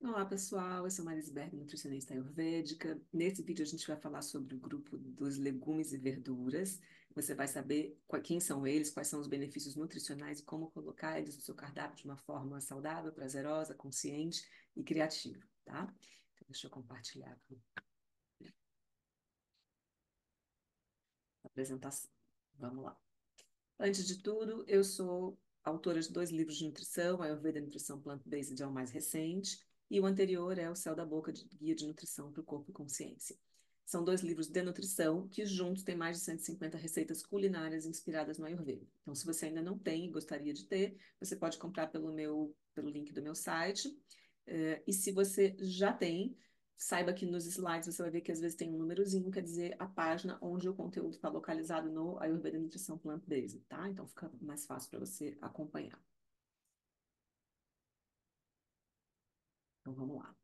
Olá, pessoal. Eu sou Maris Berg, nutricionista ayurvédica. Nesse vídeo a gente vai falar sobre o grupo dos legumes e verduras. Você vai saber quem são eles, quais são os benefícios nutricionais e como colocar eles no seu cardápio de uma forma saudável, prazerosa, consciente e criativa, tá? Então, deixa eu compartilhar aqui a apresentação. Vamos lá. Antes de tudo, eu sou autora de 2 livros de nutrição, Ayurveda e Nutrição Plant-Based é o mais recente, e o anterior é O Céu da Boca, Guia de Nutrição para o Corpo e Consciência. São 2 livros de nutrição que juntos têm mais de 150 receitas culinárias inspiradas no Ayurveda. Então, se você ainda não tem e gostaria de ter, você pode comprar pelo link do meu site. E se você já tem, saiba que nos slides você vai ver que às vezes tem um númerozinho, quer dizer a página onde o conteúdo está localizado no Ayurveda Nutrição Plant-Based, tá? Então fica mais fácil para você acompanhar. Então vamos lá.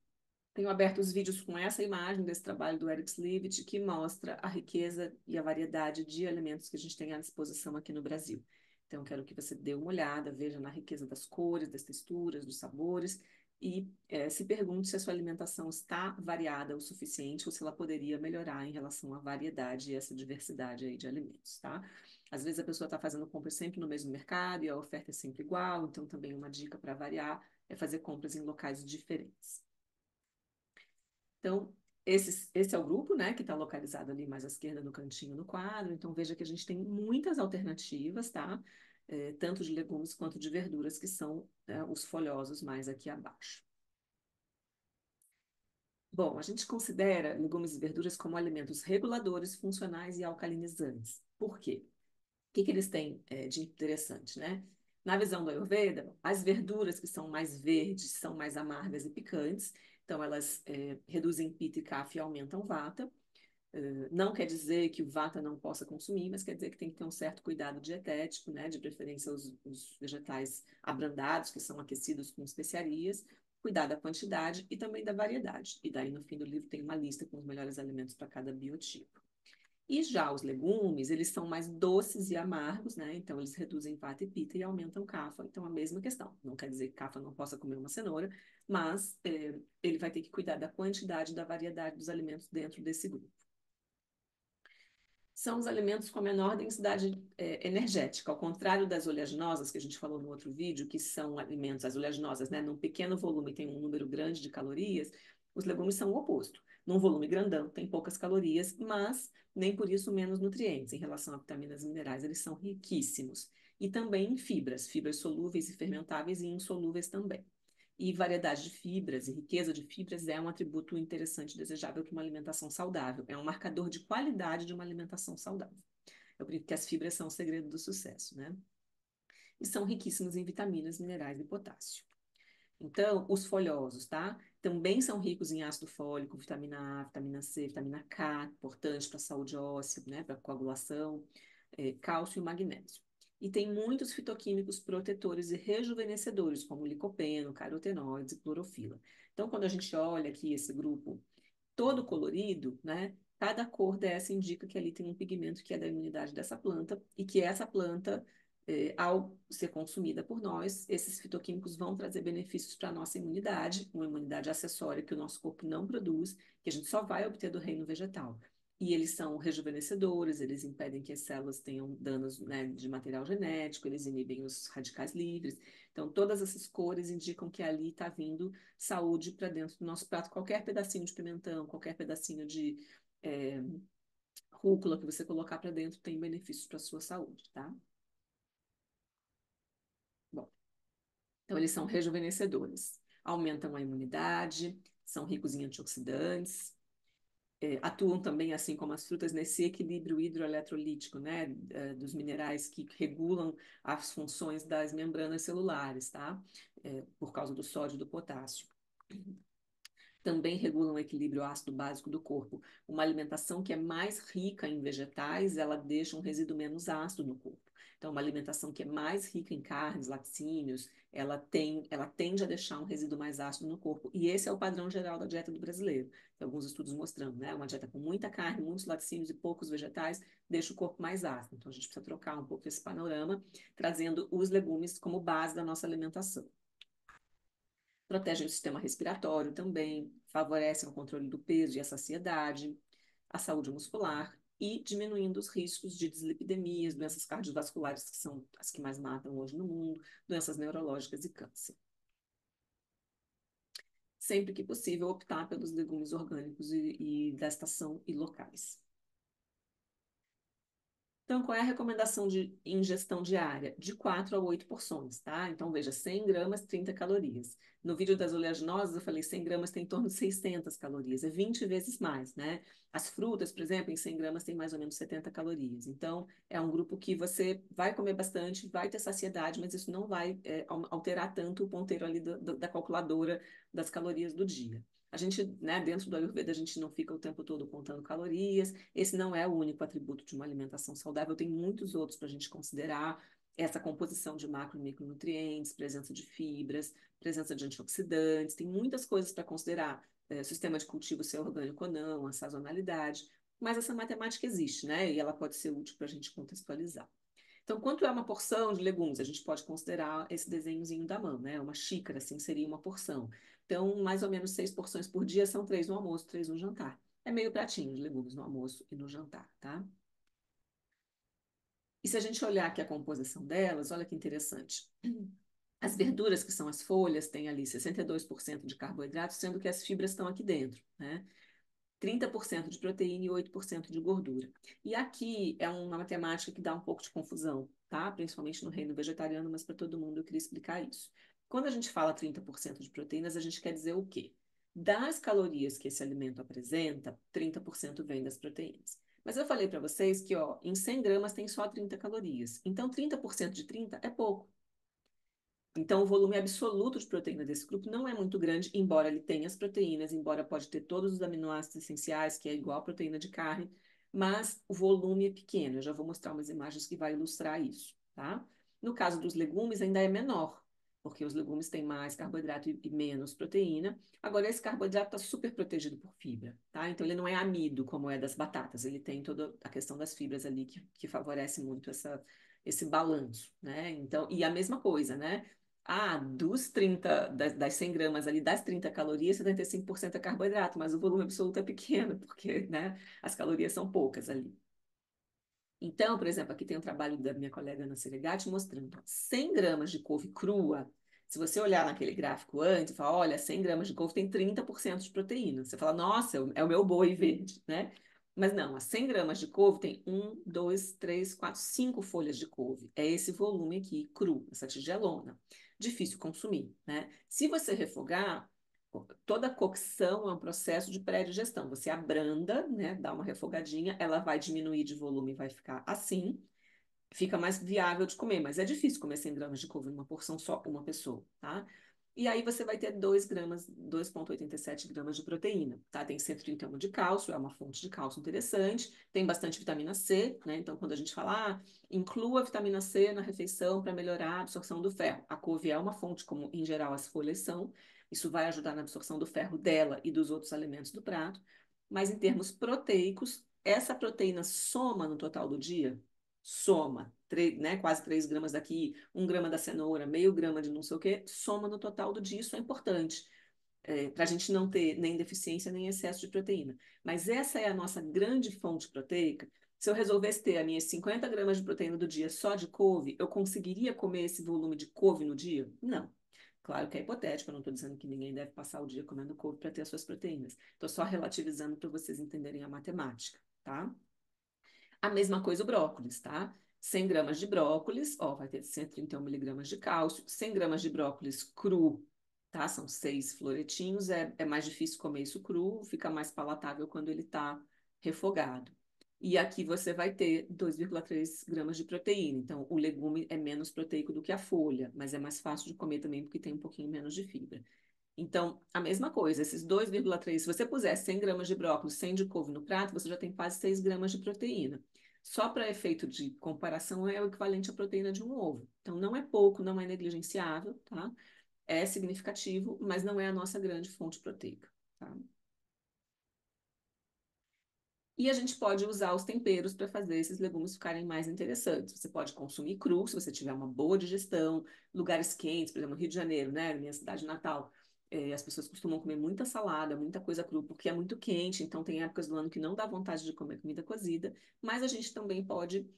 Tenho aberto os vídeos com essa imagem desse trabalho do Eric Slivit, que mostra a riqueza e a variedade de alimentos que a gente tem à disposição aqui no Brasil. Então, quero que você dê uma olhada, veja na riqueza das cores, das texturas, dos sabores e se pergunte se a sua alimentação está variada o suficiente ou se ela poderia melhorar em relação à variedade e essa diversidade aí de alimentos, tá? Às vezes a pessoa está fazendo compras sempre no mesmo mercado e a oferta é sempre igual, então também uma dica para variar é fazer compras em locais diferentes. Então, esse é o grupo, né, que está localizado ali mais à esquerda no cantinho do quadro. Então, veja que a gente tem muitas alternativas, tá? Tanto de legumes quanto de verduras, que são os folhosos mais aqui abaixo. Bom, a gente considera legumes e verduras como alimentos reguladores, funcionais e alcalinizantes. Por quê? O que eles têm de interessante, né? Na visão do Ayurveda, as verduras que são mais verdes são mais amargas e picantes, então elas reduzem Pitta e Kapha e aumentam Vata. Não quer dizer que o Vata não possa consumir, mas quer dizer que tem que ter um certo cuidado dietético, né? De preferência os vegetais abrandados, que são aquecidos com especiarias, cuidar da quantidade e também da variedade. E daí, no fim do livro, tem uma lista com os melhores alimentos para cada biotipo. E já os legumes, eles são mais doces e amargos, né? Então, eles reduzem Vata e Pitta e aumentam Kapha. Então, a mesma questão. Não quer dizer que Kapha não possa comer uma cenoura, mas ele vai ter que cuidar da quantidade e da variedade dos alimentos dentro desse grupo. São os alimentos com a menor densidade energética, ao contrário das oleaginosas, que a gente falou no outro vídeo, que são alimentos, as oleaginosas, né, num pequeno volume tem um número grande de calorias, os legumes são o oposto. Num volume grandão tem poucas calorias, mas nem por isso menos nutrientes. Em relação a vitaminas e minerais, eles são riquíssimos. E também em fibras, fibras solúveis e fermentáveis e insolúveis também. E variedade de fibras e riqueza de fibras é um atributo interessante e desejável para uma alimentação saudável. É um marcador de qualidade de uma alimentação saudável. Eu brinco que as fibras são o segredo do sucesso, né? E são riquíssimos em vitaminas, minerais e potássio. Então, os folhosos, tá? Também são ricos em ácido fólico, vitamina A, vitamina C, vitamina K, importante para a saúde óssea, né? Para coagulação, cálcio e magnésio. E tem muitos fitoquímicos protetores e rejuvenescedores, como licopeno, carotenoides e clorofila. Então, quando a gente olha aqui esse grupo todo colorido, né? Cada cor dessa indica que ali tem um pigmento que é da imunidade dessa planta e que essa planta, ao ser consumida por nós, esses fitoquímicos vão trazer benefícios para a nossa imunidade, uma imunidade acessória que o nosso corpo não produz, que a gente só vai obter do reino vegetal. E eles são rejuvenescedores, eles impedem que as células tenham danos, né, de material genético, eles inibem os radicais livres. Então, todas essas cores indicam que ali está vindo saúde para dentro do nosso prato. Qualquer pedacinho de pimentão, qualquer pedacinho de é, rúcula que você colocar para dentro tem benefícios para a sua saúde, tá? Bom, então eles são rejuvenescedores, aumentam a imunidade, são ricos em antioxidantes, atuam também, assim como as frutas, nesse equilíbrio hidroeletrolítico, né, dos minerais que regulam as funções das membranas celulares, tá? Por causa do sódio e do potássio. Também regulam o equilíbrio ácido básico do corpo. Uma alimentação que é mais rica em vegetais, ela deixa um resíduo menos ácido no corpo. Então, uma alimentação que é mais rica em carnes, laticínios, ela tende a deixar um resíduo mais ácido no corpo. E esse é o padrão geral da dieta do brasileiro. Tem alguns estudos mostrando, né? Uma dieta com muita carne, muitos laticínios e poucos vegetais deixa o corpo mais ácido. Então, a gente precisa trocar um pouco esse panorama, trazendo os legumes como base da nossa alimentação. protegem o sistema respiratório também, favorecem o controle do peso e a saciedade, a saúde muscular e diminuindo os riscos de dislipidemias, doenças cardiovasculares, que são as que mais matam hoje no mundo, doenças neurológicas e câncer. Sempre que possível, optar pelos legumes orgânicos e da estação e locais. Então, qual é a recomendação de ingestão diária? De 4 a 8 porções, tá? Então, veja, 100 gramas, 30 calorias. No vídeo das oleaginosas, eu falei 100 gramas tem em torno de 600 calorias, é 20 vezes mais, né? As frutas, por exemplo, em 100 gramas tem mais ou menos 70 calorias. Então, é um grupo que você vai comer bastante, vai ter saciedade, mas isso não vai alterar tanto o ponteiro ali da calculadora das calorias do dia. A gente, né, dentro do Ayurveda, a gente não fica o tempo todo contando calorias. Esse não é o único atributo de uma alimentação saudável, tem muitos outros para a gente considerar. Essa composição de macro e micronutrientes, presença de fibras, presença de antioxidantes, tem muitas coisas para considerar. Sistema de cultivo, se é orgânico ou não, a sazonalidade. Mas essa matemática existe, né? E ela pode ser útil para a gente contextualizar. Então, quanto é uma porção de legumes? A gente pode considerar esse desenhozinho da mão, né? Uma xícara, assim, seria uma porção. Então, mais ou menos 6 porções por dia são 3 no almoço, 3 no jantar. É meio pratinho de legumes no almoço e no jantar, tá? E se a gente olhar aqui a composição delas, olha que interessante. As verduras, que são as folhas, têm ali 62% de carboidrato, sendo que as fibras estão aqui dentro, né? 30% de proteína e 8% de gordura. E aqui é uma matemática que dá um pouco de confusão, tá? Principalmente no reino vegetariano, mas para todo mundo eu queria explicar isso. Quando a gente fala 30% de proteínas, a gente quer dizer o quê? Das calorias que esse alimento apresenta, 30% vem das proteínas. Mas eu falei para vocês que, ó, em 100 gramas tem só 30 calorias. Então, 30% de 30 é pouco. Então, o volume absoluto de proteína desse grupo não é muito grande, embora ele tenha as proteínas, embora pode ter todos os aminoácidos essenciais, que é igual à proteína de carne, mas o volume é pequeno. Eu já vou mostrar umas imagens que vai ilustrar isso, tá? No caso dos legumes, ainda é menor, porque os legumes têm mais carboidrato e menos proteína. Agora, esse carboidrato está super protegido por fibra, tá? Então, ele não é amido, como é das batatas. Ele tem toda a questão das fibras ali, que favorece muito esse balanço, né? Então, e a mesma coisa, né? Dos 30, das 100 gramas ali, das 30 calorias, 75% é carboidrato, mas o volume absoluto é pequeno, porque, né, as calorias são poucas ali. Então, por exemplo, aqui tem um trabalho da minha colega Ana Seregatti mostrando 100 gramas de couve crua. Se você olhar naquele gráfico antes, fala, olha, 100 gramas de couve tem 30% de proteína. Você fala, nossa, é o meu boi verde, né? Mas não, as 100 gramas de couve tem 5 folhas de couve. É esse volume aqui, cru, essa tigelona. Difícil consumir, né? Se você refogar, toda cocção é um processo de pré-digestão. Você abranda, né, dá uma refogadinha, ela vai diminuir de volume e vai ficar assim. Fica mais viável de comer, mas é difícil comer 100 gramas de couve numa porção só para uma pessoa, tá? E aí você vai ter 2 gramas, 2,87 gramas de proteína, tá? Tem 131 de cálcio, é uma fonte de cálcio interessante, tem bastante vitamina C, né? Então, quando a gente fala, inclua a vitamina C na refeição para melhorar a absorção do ferro. A couve é uma fonte, como em geral as folhas são, isso vai ajudar na absorção do ferro dela e dos outros alimentos do prato, mas em termos proteicos, essa proteína soma no total do dia? Soma, né, quase 3 gramas daqui, 1 grama da cenoura, meio grama de não sei o quê, soma no total do dia, isso é importante, para a gente não ter nem deficiência nem excesso de proteína. Mas essa é a nossa grande fonte proteica. Se eu resolvesse ter as minhas 50 gramas de proteína do dia só de couve, eu conseguiria comer esse volume de couve no dia? Não. Claro que é hipotético, eu não estou dizendo que ninguém deve passar o dia comendo couve para ter as suas proteínas. Estou só relativizando para vocês entenderem a matemática, tá? A mesma coisa o brócolis, tá? 100 gramas de brócolis, ó, vai ter 131 miligramas de cálcio. 100 gramas de brócolis cru, tá? São 6 floretinhos. É mais difícil comer isso cru, fica mais palatável quando ele tá refogado. E aqui você vai ter 2,3 gramas de proteína. Então, o legume é menos proteico do que a folha, mas é mais fácil de comer também porque tem um pouquinho menos de fibra. Então, a mesma coisa, esses 2,3, se você puser 100 gramas de brócolis, 100 de couve no prato, você já tem quase 6 gramas de proteína. Só para efeito de comparação, é o equivalente à proteína de um ovo. Então, não é pouco, não é negligenciável, tá? É significativo, mas não é a nossa grande fonte proteica, tá? E a gente pode usar os temperos para fazer esses legumes ficarem mais interessantes. Você pode consumir cru, se você tiver uma boa digestão, lugares quentes, por exemplo, no Rio de Janeiro, né, minha cidade natal. As pessoas costumam comer muita salada, muita coisa crua, porque é muito quente, então tem épocas do ano que não dá vontade de comer comida cozida, mas a gente também pode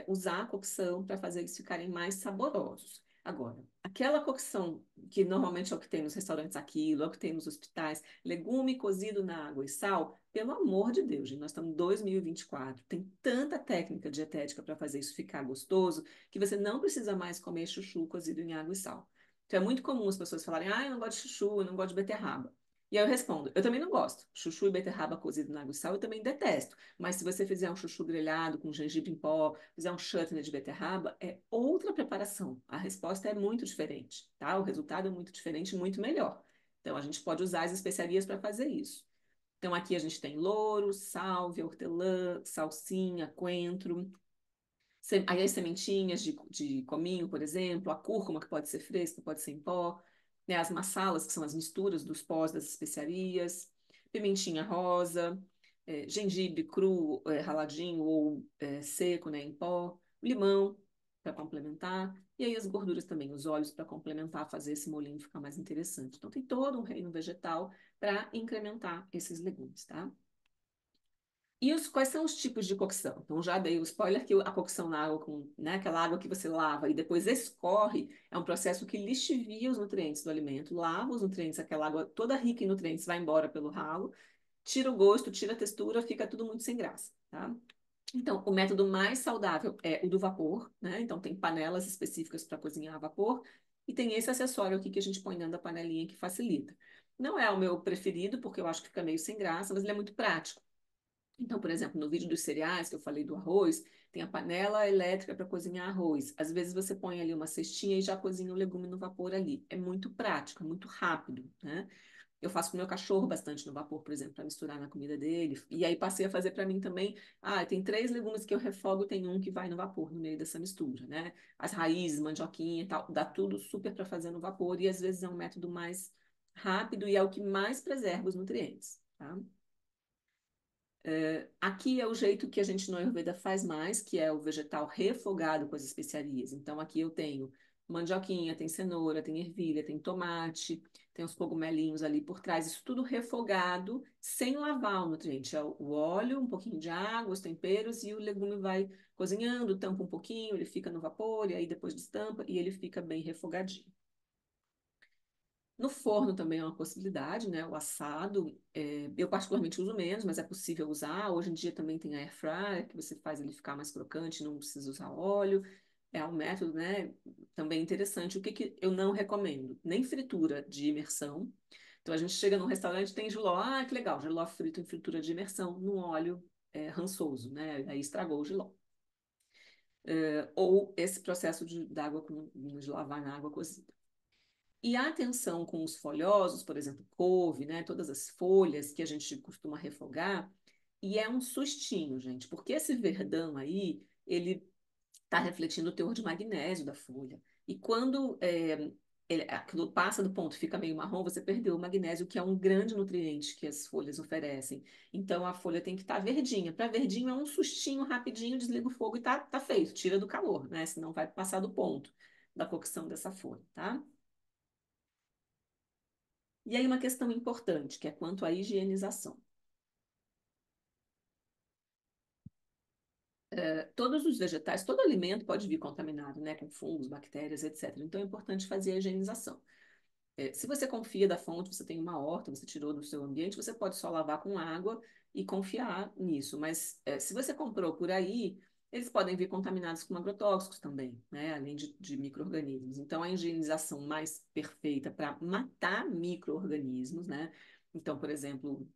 usar a cocção para fazer eles ficarem mais saborosos. Agora, aquela cocção que normalmente é o que tem nos restaurantes aqui, é o que tem nos hospitais, legume cozido na água e sal, pelo amor de Deus, gente, nós estamos em 2024, tem tanta técnica dietética para fazer isso ficar gostoso, que você não precisa mais comer chuchu cozido em água e sal. Então é muito comum as pessoas falarem, ah, eu não gosto de chuchu, eu não gosto de beterraba. E aí eu respondo, eu também não gosto. Chuchu e beterraba cozido na água e sal eu também detesto. Mas se você fizer um chuchu grelhado com gengibre em pó, fizer um chutney de beterraba, é outra preparação. A resposta é muito diferente, tá? O resultado é muito diferente, muito melhor. Então a gente pode usar as especiarias para fazer isso. Então aqui a gente tem louro, sálvia, hortelã, salsinha, coentro, aí as sementinhas de cominho, por exemplo, a cúrcuma, que pode ser fresca, pode ser em pó, né, as massalas, que são as misturas dos pós das especiarias, pimentinha rosa, gengibre cru, raladinho ou seco, né, em pó, limão para complementar, e aí as gorduras também, os óleos para complementar, fazer esse molinho ficar mais interessante. Então tem todo um reino vegetal para incrementar esses legumes, tá? E quais são os tipos de cocção? Então, já dei o spoiler que a cocção na água, né, aquela água que você lava e depois escorre, é um processo que lixivia os nutrientes do alimento, lava os nutrientes, aquela água toda rica em nutrientes vai embora pelo ralo, tira o gosto, tira a textura, fica tudo muito sem graça, tá? Então, o método mais saudável é o do vapor, né? Então, tem panelas específicas para cozinhar a vapor e tem esse acessório aqui que a gente põe dentro da panelinha que facilita. Não é o meu preferido, porque eu acho que fica meio sem graça, mas ele é muito prático. Então, por exemplo, no vídeo dos cereais, que eu falei do arroz, tem a panela elétrica para cozinhar arroz. Às vezes você põe ali uma cestinha e já cozinha o legume no vapor ali. É muito prático, é muito rápido, né? Eu faço com o meu cachorro bastante no vapor, por exemplo, para misturar na comida dele. E aí passei a fazer para mim também. Ah, tem 3 legumes que eu refogo, tem um que vai no vapor no meio dessa mistura, né? As raízes, mandioquinha e tal, dá tudo super para fazer no vapor e às vezes é um método mais rápido e é o que mais preserva os nutrientes, tá? Aqui é o jeito que a gente no Ayurveda faz mais, que é o vegetal refogado com as especiarias. Então, aqui eu tenho mandioquinha, tem cenoura, tem ervilha, tem tomate, tem os cogumelinhos ali por trás. Isso tudo refogado, sem lavar o nutriente. É o óleo, um pouquinho de água, os temperos, e o legume vai cozinhando, tampa um pouquinho, ele fica no vapor, e aí depois destampa, e ele fica bem refogadinho. No forno também é uma possibilidade, né? O assado, eu particularmente uso menos, mas é possível usar. Hoje em dia também tem a air fryer, que você faz ele ficar mais crocante, não precisa usar óleo. É um método, né? Também interessante. O que que eu não recomendo? Nem fritura de imersão. Então a gente chega num restaurante e tem jiló. Ah, que legal, jiló frito em fritura de imersão, num óleo rançoso, né? Aí estragou o jiló. Ou esse processo d'água de lavar na água cozida. E a atenção com os folhosos, por exemplo, couve, né, todas as folhas que a gente costuma refogar, e é um sustinho, gente, porque esse verdão aí, ele está refletindo o teor de magnésio da folha. E quando aquilo passa do ponto, fica meio marrom, você perdeu o magnésio, que é um grande nutriente que as folhas oferecem. Então a folha tem que estar verdinha. Para verdinho é um sustinho rapidinho, desliga o fogo e tá feito, tira do calor, né? Senão vai passar do ponto da cocção dessa folha, tá? E aí uma questão importante, que é quanto à higienização. Todos os vegetais, todo alimento pode vir contaminado, né, com fungos, bactérias, etc. Então é importante fazer a higienização. Se você confia da fonte, você tem uma horta, você tirou do seu ambiente, você pode só lavar com água e confiar nisso. Mas se você comprou por aí, eles podem vir contaminados com agrotóxicos também, né? Além de micro-organismos. Então, a higienização mais perfeita para matar micro-organismos, né? Então, por exemplo,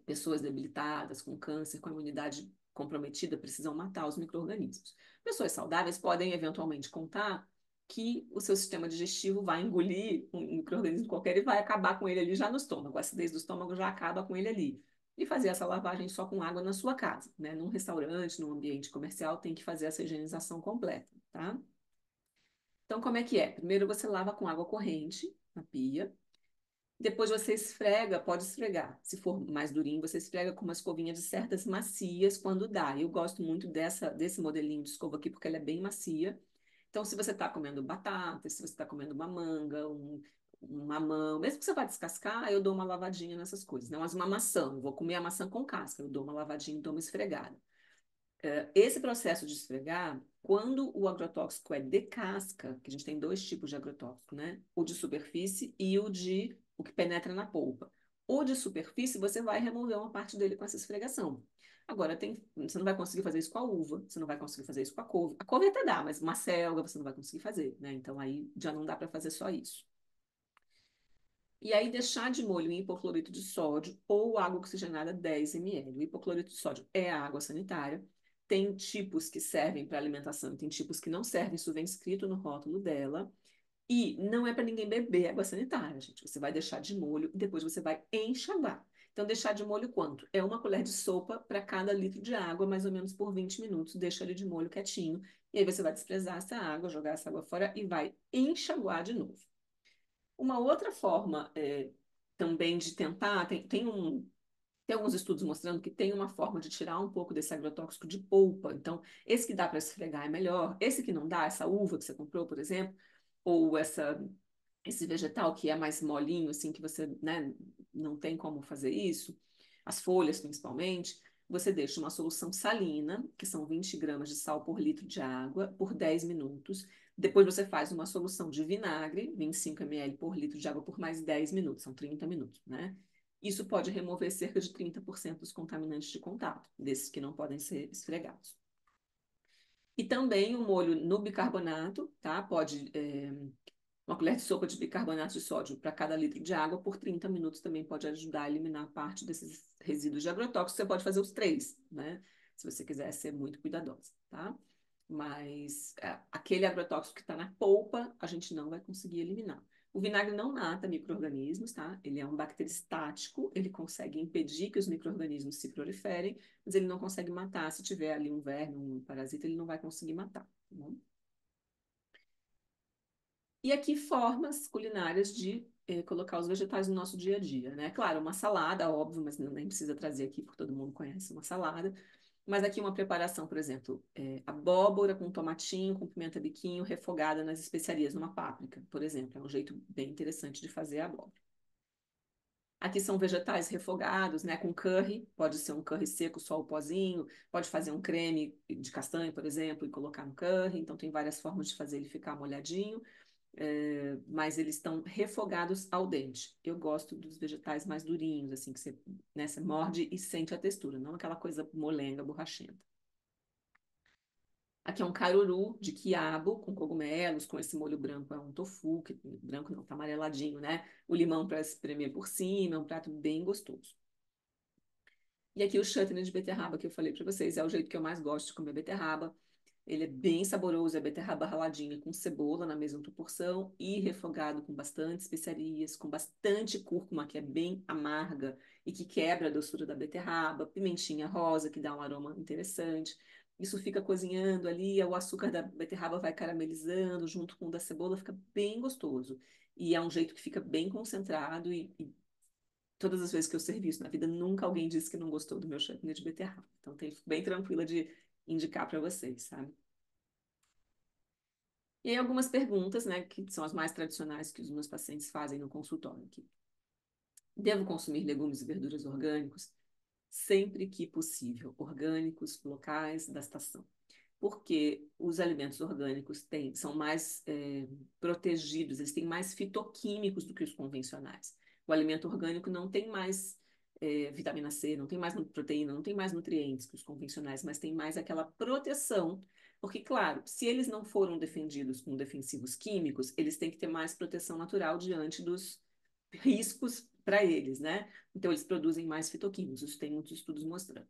pessoas debilitadas, com câncer, com a imunidade comprometida, precisam matar os micro-organismos. Pessoas saudáveis podem eventualmente contar que o seu sistema digestivo vai engolir um micro-organismo qualquer e vai acabar com ele ali já no estômago. A acidez do estômago já acaba com ele ali. E fazer essa lavagem só com água na sua casa, né? Num restaurante, num ambiente comercial, tem que fazer essa higienização completa, tá? Então, como é que é? Primeiro você lava com água corrente na pia, depois você esfrega, pode esfregar. Se for mais durinho, você esfrega com uma escovinha de cerdas macias quando dá. Eu gosto muito desse modelinho de escova aqui, porque ela é bem macia. Então, se você está comendo batata, se você está comendo uma manga, um mamão, mesmo que você vá descascar, eu dou uma lavadinha nessas coisas, né? Mas uma maçã, eu vou comer a maçã com casca, eu dou uma lavadinha e dou uma esfregada. Esse processo de esfregar, quando o agrotóxico é de casca, que a gente tem dois tipos de agrotóxico, né? O de superfície e o que penetra na polpa. O de superfície, você vai remover uma parte dele com essa esfregação. Agora, você não vai conseguir fazer isso com a uva, você não vai conseguir fazer isso com a couve. A couve até dá, mas uma selga você não vai conseguir fazer, né? Então aí já não dá para fazer só isso. E aí deixar de molho em hipoclorito de sódio ou água oxigenada 10 ml. O hipoclorito de sódio é a água sanitária. Tem tipos que servem para alimentação, tem tipos que não servem, isso vem escrito no rótulo dela. E não é para ninguém beber água sanitária, gente. Você vai deixar de molho e depois você vai enxaguar. Então, deixar de molho quanto? É uma colher de sopa para cada litro de água, mais ou menos por 20 minutos. Deixa ele de molho quietinho. E aí você vai desprezar essa água, jogar essa água fora e vai enxaguar de novo. Uma outra forma também de tentar, tem alguns estudos mostrando que tem uma forma de tirar um pouco desse agrotóxico de polpa. Então, esse que dá para esfregar é melhor. Esse que não dá, essa uva que você comprou, por exemplo, ou esse vegetal que é mais molinho, assim, que você, né, não tem como fazer isso, as folhas principalmente, você deixa uma solução salina, que são 20 gramas de sal por litro de água, por 10 minutos. Depois você faz uma solução de vinagre, 25 ml por litro de água, por mais 10 minutos, são 30 minutos, né? Isso pode remover cerca de 30% dos contaminantes de contato, desses que não podem ser esfregados. E também o molho no bicarbonato, tá? Uma colher de sopa de bicarbonato de sódio para cada litro de água por 30 minutos também pode ajudar a eliminar parte desses resíduos de agrotóxicos. Você pode fazer os três, né? Se você quiser ser muito cuidadosa, tá? Mas aquele agrotóxico que está na polpa, a gente não vai conseguir eliminar. O vinagre não mata micro-organismos, tá? Ele é um bacteristático, ele consegue impedir que os micro-organismos se proliferem, mas ele não consegue matar. Se tiver ali um verme, um parasita, ele não vai conseguir matar, tá bom? E aqui formas culinárias de colocar os vegetais no nosso dia a dia, né? Claro, uma salada, óbvio, mas nem precisa trazer aqui, porque todo mundo conhece uma salada. Mas aqui uma preparação, por exemplo, abóbora com tomatinho, com pimenta biquinho, refogada nas especiarias, numa páprica, por exemplo. É um jeito bem interessante de fazer a abóbora. Aqui são vegetais refogados, né, com curry, pode ser um curry seco, só o pozinho, pode fazer um creme de castanha, por exemplo, e colocar no curry. Então tem várias formas de fazer ele ficar molhadinho, mas eles estão refogados ao dente. Eu gosto dos vegetais mais durinhos, assim, que você, né, você morde e sente a textura, não aquela coisa molenga, borrachenta. Aqui é um caruru de quiabo com cogumelos, com esse molho branco, é um tofu, que branco não, tá amareladinho, né? O limão para espremer por cima, é um prato bem gostoso. E aqui o chutney de beterraba que eu falei para vocês, é o jeito que eu mais gosto de comer beterraba. Ele é bem saboroso, é beterraba raladinha com cebola na mesma proporção e refogado com bastante especiarias, com bastante cúrcuma, que é bem amarga e que quebra a doçura da beterraba, pimentinha rosa, que dá um aroma interessante. Isso fica cozinhando ali, o açúcar da beterraba vai caramelizando junto com o da cebola, fica bem gostoso. E é um jeito que fica bem concentrado e todas as vezes que eu servi isso na vida, nunca alguém disse que não gostou do meu chutney de beterraba. Então, fico bem tranquila de indicar para vocês, sabe? E aí algumas perguntas, né, que são as mais tradicionais que os meus pacientes fazem no consultório aqui. Devo consumir legumes e verduras orgânicos? Sempre que possível, orgânicos, locais, da estação. Porque os alimentos orgânicos são mais protegidos, eles têm mais fitoquímicos do que os convencionais. O alimento orgânico não tem mais vitamina C, não tem mais proteína, não tem mais nutrientes que os convencionais, mas tem mais aquela proteção. Porque, claro, se eles não foram defendidos com defensivos químicos, eles têm que ter mais proteção natural diante dos riscos para eles, né? Então, eles produzem mais fitoquímicos, isso tem muitos estudos mostrando.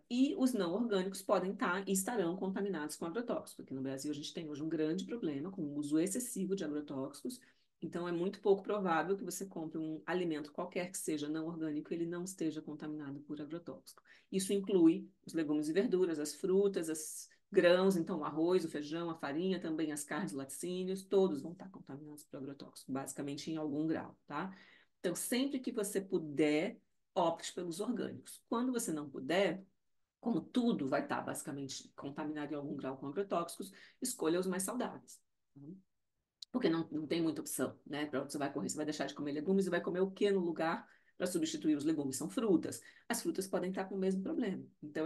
E os não orgânicos podem estar e estarão contaminados com agrotóxicos. Aqui no Brasil, a gente tem hoje um grande problema com o uso excessivo de agrotóxicos. Então, é muito pouco provável que você compre um alimento qualquer que seja não orgânico e ele não esteja contaminado por agrotóxico. Isso inclui os legumes e verduras, as frutas, os grãos, então o arroz, o feijão, a farinha, também as carnes, laticínios, todos vão estar contaminados por agrotóxico, basicamente em algum grau, tá? Então, sempre que você puder, opte pelos orgânicos. Quando você não puder, como tudo vai estar basicamente contaminado em algum grau com agrotóxicos, escolha os mais saudáveis. Tá? porque não tem muita opção, né? Para onde você vai correr, você vai deixar de comer legumes e vai comer o que no lugar para substituir os legumes? São frutas. As frutas podem estar com o mesmo problema. Então,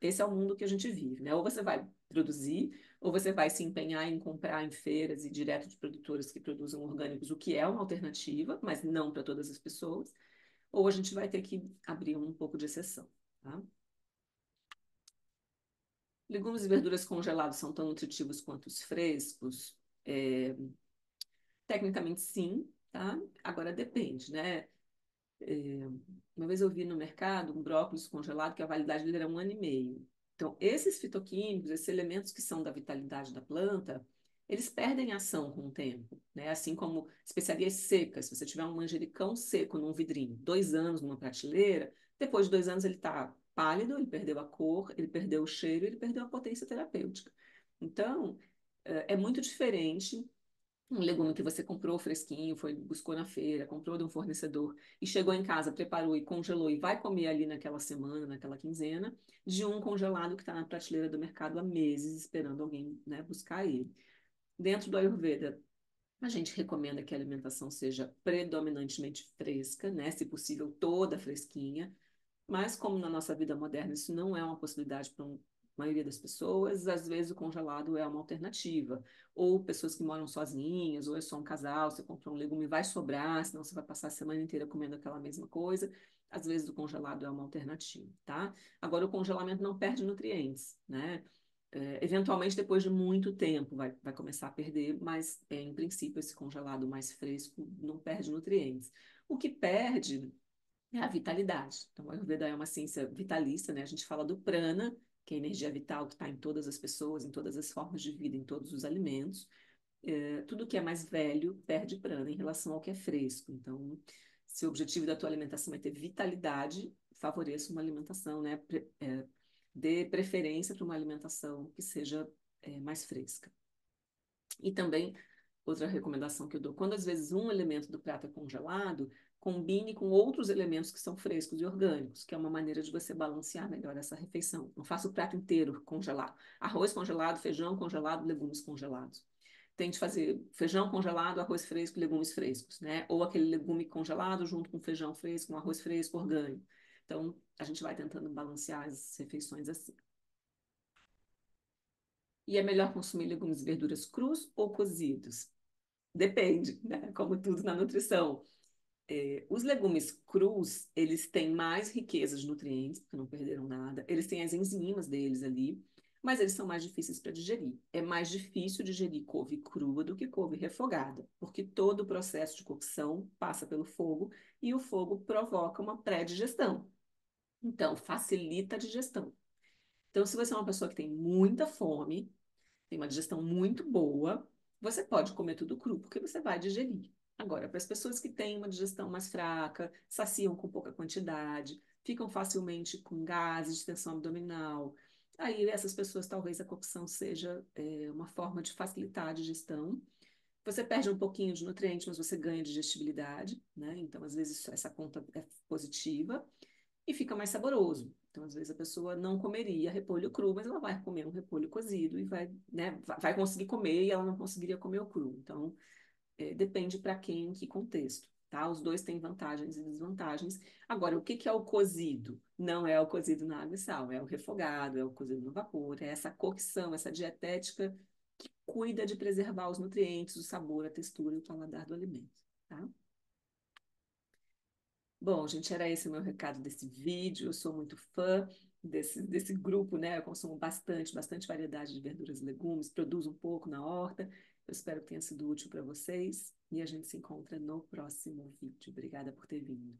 esse é o mundo que a gente vive, né? Ou você vai produzir, ou você vai se empenhar em comprar em feiras e direto de produtores que produzam orgânicos, o que é uma alternativa, mas não para todas as pessoas, ou a gente vai ter que abrir um pouco de exceção, tá? Legumes e verduras congelados são tão nutritivos quanto os frescos? É, tecnicamente, sim, tá? Agora depende, né? É, uma vez eu vi no mercado um brócolis congelado que a validade dele era 1 ano e meio. Então, esses fitoquímicos, esses elementos que são da vitalidade da planta, eles perdem ação com o tempo, né? Assim como especiarias secas. Se você tiver um manjericão seco num vidrinho, 2 anos numa prateleira, depois de 2 anos ele está pálido, ele perdeu a cor, ele perdeu o cheiro, ele perdeu a potência terapêutica. Então, é muito diferente um legume que você comprou fresquinho, foi, buscou na feira, comprou de um fornecedor e chegou em casa, preparou e congelou e vai comer ali naquela semana, naquela quinzena, de um congelado que está na prateleira do mercado há meses, esperando alguém, né, buscar ele. Dentro do Ayurveda, a gente recomenda que a alimentação seja predominantemente fresca, né, se possível toda fresquinha, mas como na nossa vida moderna isso não é uma possibilidade para a maioria das pessoas, às vezes o congelado é uma alternativa. Ou pessoas que moram sozinhas, ou é só um casal, você compra um legume e vai sobrar, senão você vai passar a semana inteira comendo aquela mesma coisa. Às vezes o congelado é uma alternativa, tá? Agora o congelamento não perde nutrientes, né? Eventualmente, depois de muito tempo, vai começar a perder, mas em princípio, esse congelado mais fresco não perde nutrientes. O que perde é a vitalidade. Então, a Ayurveda é uma ciência vitalícia, né? A gente fala do prana, que é a energia vital que está em todas as pessoas, em todas as formas de vida, em todos os alimentos. Tudo que é mais velho perde prana em relação ao que é fresco. Então, se o objetivo da tua alimentação é ter vitalidade, favoreça uma alimentação, né? Dê preferência para uma alimentação que seja mais fresca. E também, outra recomendação que eu dou, quando às vezes um elemento do prato é congelado, combine com outros elementos que são frescos e orgânicos, que é uma maneira de você balancear melhor essa refeição. Não faça o prato inteiro congelado. Arroz congelado, feijão congelado, legumes congelados. Tente fazer feijão congelado, arroz fresco, legumes frescos, né? Ou aquele legume congelado junto com feijão fresco, um arroz fresco, orgânico. Então, a gente vai tentando balancear as refeições assim. E é melhor consumir legumes e verduras crus ou cozidos? Depende, né? Como tudo na nutrição. Os legumes crus, eles têm mais riqueza de nutrientes, porque não perderam nada. Eles têm as enzimas deles ali, mas eles são mais difíceis para digerir. É mais difícil digerir couve crua do que couve refogada, porque todo o processo de cocção passa pelo fogo e o fogo provoca uma pré-digestão. Então, facilita a digestão. Então, se você é uma pessoa que tem muita fome, tem uma digestão muito boa, você pode comer tudo cru, porque você vai digerir. Agora, para as pessoas que têm uma digestão mais fraca, saciam com pouca quantidade, ficam facilmente com gases, distensão abdominal, aí essas pessoas talvez a cocção seja uma forma de facilitar a digestão. Você perde um pouquinho de nutriente, mas você ganha digestibilidade, né? Então, às vezes, essa conta é positiva e fica mais saboroso. Então, às vezes, a pessoa não comeria repolho cru, mas ela vai comer um repolho cozido e vai, né, vai conseguir comer e ela não conseguiria comer o cru. Então, depende para quem, em que contexto. Tá? Os dois têm vantagens e desvantagens. Agora, o que que é o cozido? Não é o cozido na água e sal, é o refogado, é o cozido no vapor, é essa cocção, essa dietética que cuida de preservar os nutrientes, o sabor, a textura e o paladar do alimento. Tá? Bom, gente, era esse o meu recado desse vídeo. Eu sou muito fã desse grupo, né? Eu consumo bastante variedade de verduras e legumes, produzo um pouco na horta. Eu espero que tenha sido útil para vocês e a gente se encontra no próximo vídeo. Obrigada por ter vindo.